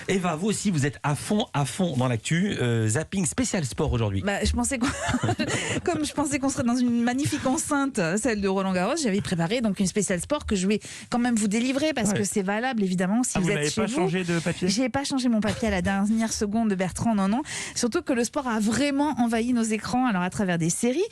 Eva, vous aussi, vous êtes à fond dans l'actu. Zapping spécial sport aujourd'hui. Je pensais comme je pensais qu'on serait dans une magnifique enceinte, celle de Roland Garros, j'avais préparé donc une spéciale sport que je vais quand même vous délivrer parce que c'est valable évidemment si vous êtes chez vous. Vous n'avez pas changé de papier ? J'ai pas changé mon papier à la dernière seconde de Bertrand, non. Surtout que le sport a vraiment envahi nos écrans, alors à travers des séries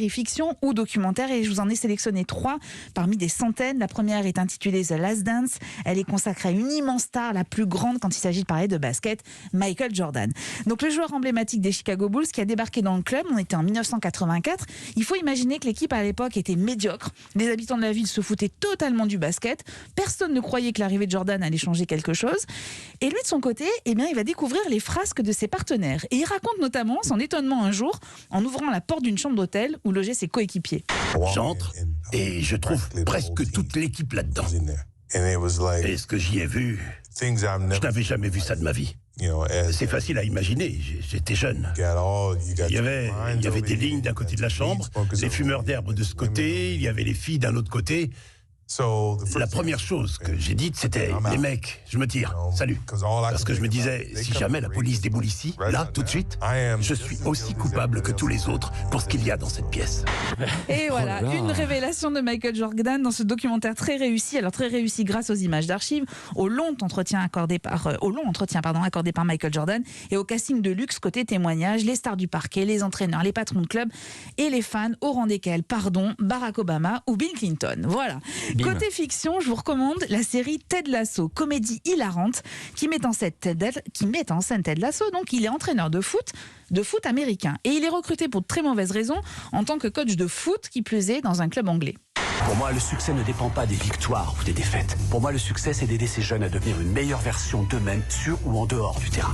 fiction ou documentaires, et je vous en ai sélectionné 3 parmi des centaines. La première est intitulée The Last Dance. Elle est consacrée à une immense star, la plus grande quand il s'agit de parler de basket, Michael Jordan. Donc le joueur emblématique des Chicago Bulls qui a débarqué dans le club, on était en 1984. Il faut imaginer que l'équipe à l'époque était médiocre. Les habitants de la ville se foutaient totalement du basket. Personne ne croyait que l'arrivée de Jordan allait changer quelque chose. Et lui de son côté, il va découvrir les frasques de ses partenaires. Et il raconte notamment son étonnement un jour en ouvrant la porte d'une chambre d'hôtel où logeaient ses coéquipiers. J'entre et je trouve presque toute l'équipe là-dedans. Et ce que j'y ai vu, je n'avais jamais vu ça de ma vie. C'est facile à imaginer, j'étais jeune. Il y avait des lignes d'un côté de la chambre, les fumeurs d'herbe de ce côté, il y avait les filles d'un autre côté. La première chose que j'ai dite, c'était « Les mecs, je me tire, salut ». Parce que je me disais, si jamais la police déboule ici, là, tout de suite, je suis aussi coupable que tous les autres pour ce qu'il y a dans cette pièce. Et voilà, une révélation de Michael Jordan dans ce documentaire très réussi. Alors très réussi grâce aux images d'archives, au long entretien accordé par Michael Jordan et au casting de luxe côté témoignage, les stars du parquet, les entraîneurs, les patrons de club et les fans, au rang desquels, Barack Obama ou Bill Clinton. Voilà. Côté fiction, je vous recommande la série Ted Lasso, comédie hilarante qui met en scène Ted Lasso. Donc, il est entraîneur de foot américain. Et il est recruté pour de très mauvaises raisons en tant que coach de foot, qui plus est, dans un club anglais. Pour moi, le succès ne dépend pas des victoires ou des défaites. Pour moi, le succès, c'est d'aider ces jeunes à devenir une meilleure version d'eux-mêmes, sur ou en dehors du terrain.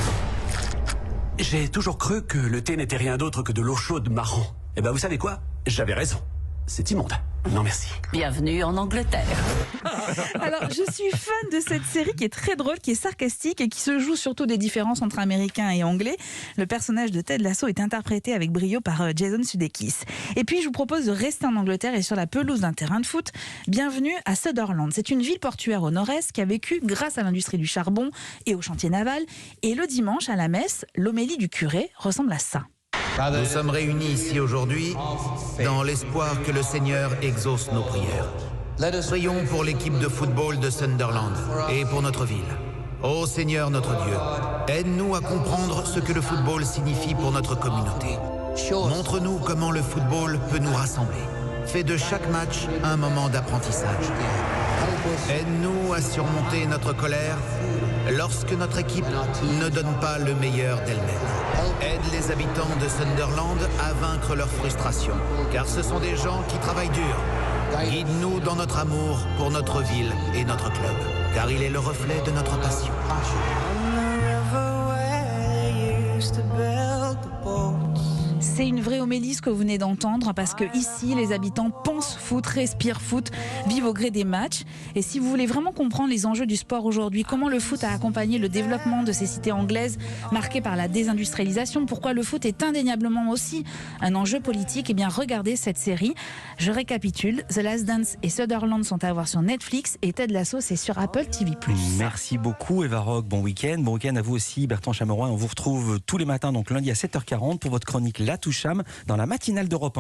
J'ai toujours cru que le thé n'était rien d'autre que de l'eau chaude marron. Et vous savez quoi ? J'avais raison. C'est immonde. Non, merci. Bienvenue en Angleterre. Alors, je suis fan de cette série qui est très drôle, qui est sarcastique et qui se joue surtout des différences entre Américains et Anglais. Le personnage de Ted Lasso est interprété avec brio par Jason Sudeikis. Et puis, je vous propose de rester en Angleterre et sur la pelouse d'un terrain de foot. Bienvenue à Sunderland. C'est une ville portuaire au nord-est qui a vécu grâce à l'industrie du charbon et au chantier naval. Et le dimanche, à la messe, l'homélie du curé ressemble à ça. Nous sommes réunis ici aujourd'hui dans l'espoir que le Seigneur exauce nos prières. Prions pour l'équipe de football de Sunderland et pour notre ville. Ô Seigneur notre Dieu, aide-nous à comprendre ce que le football signifie pour notre communauté. Montre-nous comment le football peut nous rassembler. Fais de chaque match un moment d'apprentissage. Aide-nous à surmonter notre colère lorsque notre équipe ne donne pas le meilleur d'elle-même. Aide les habitants de Sunderland à vaincre leur frustration, car ce sont des gens qui travaillent dur. Guide-nous dans notre amour pour notre ville et notre club, car il est le reflet de notre passion. C'est une vraie homélie ce que vous venez d'entendre, parce que ici, les habitants pensent foot, respirent foot, vivent au gré des matchs. Et si vous voulez vraiment comprendre les enjeux du sport aujourd'hui, comment le foot a accompagné le développement de ces cités anglaises marquées par la désindustrialisation, pourquoi le foot est indéniablement aussi un enjeu politique, regardez cette série. Je récapitule, The Last Dance et Sunderland sont à voir sur Netflix et Ted Lasso, c'est sur Apple TV+. Merci beaucoup Eva Rock, bon week-end. Bon week-end à vous aussi Bertrand Chameroy. On vous retrouve tous les matins, donc lundi à 7h40 pour votre chronique La Toucham dans la matinale d'Europe 1.